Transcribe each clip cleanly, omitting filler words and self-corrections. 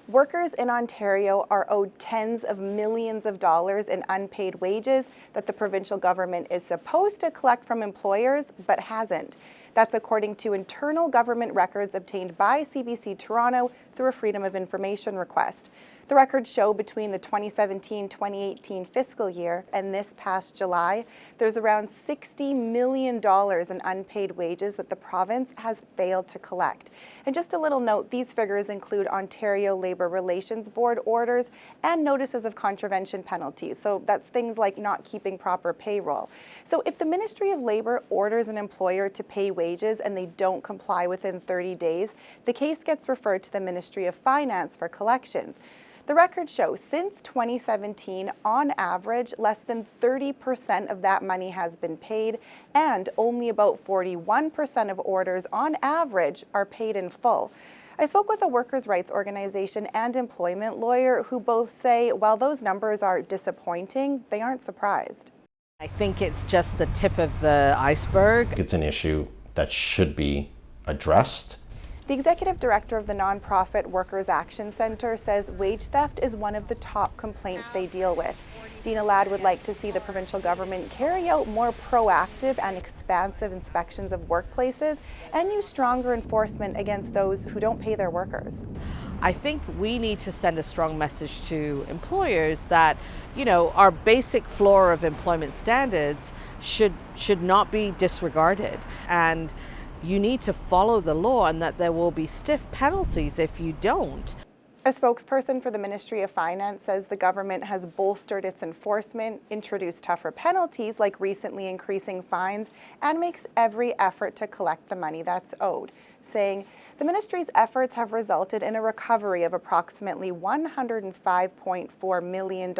Workers in Ontario are owed tens of millions of dollars in unpaid wages that the provincial government is supposed to collect from employers, but hasn't. That's according to internal government records obtained by CBC Toronto through a Freedom of Information request. The records show between the 2017-2018 fiscal year and this past July, there's around $60 million in unpaid wages that the province has failed to collect. And just a little note, these figures include Ontario Labour Relations Board orders and notices of contravention penalties. So that's things like not keeping proper payroll. So if the Ministry of Labour orders an employer to pay wages and they don't comply within 30 days, the case gets referred to the Ministry of Finance for collections. The records show since 2017, on average, less than 30% of that money has been paid, and only about 41% of orders on average are paid in full. I spoke with a workers' rights organization and employment lawyer who both say while those numbers are disappointing, they aren't surprised. I think it's just the tip of the iceberg. It's an issue that should be addressed. The executive director of the nonprofit Workers Action Centre says wage theft is one of the top complaints they deal with. Dina Ladd would like to see the provincial government carry out more proactive and expansive inspections of workplaces and use stronger enforcement against those who don't pay their workers. I think we need to send a strong message to employers that, our basic floor of employment standards should not be disregarded. And you need to follow the law and that there will be stiff penalties if you don't. A spokesperson for the Ministry of Finance says the government has bolstered its enforcement, introduced tougher penalties like recently increasing fines, and makes every effort to collect the money that's owed, saying the ministry's efforts have resulted in a recovery of approximately $105.4 million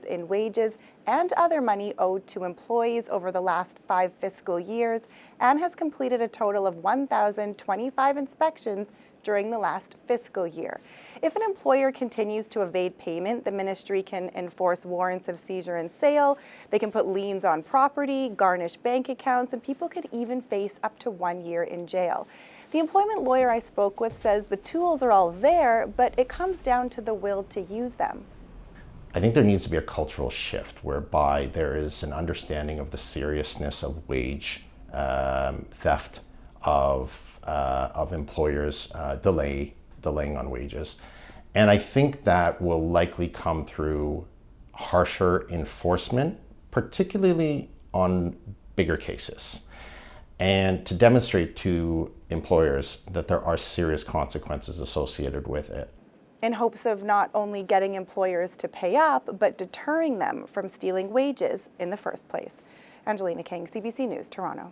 in wages and other money owed to employees over the last 5 fiscal years, and has completed a total of 1,025 inspections during the last fiscal year. If an employer continues to evade payment, the ministry can enforce warrants of seizure and sale, they can put liens on property, garnish bank accounts, and people could even face up to 1 year in jail. The employment lawyer I spoke with says the tools are all there, but it comes down to the will to use them. I think there needs to be a cultural shift whereby there is an understanding of the seriousness of wage theft, of employers delaying on wages. And I think that will likely come through harsher enforcement, particularly on bigger cases, and to demonstrate to employers that there are serious consequences associated with it. In hopes of not only getting employers to pay up, but deterring them from stealing wages in the first place. Angelina King, CBC News, Toronto.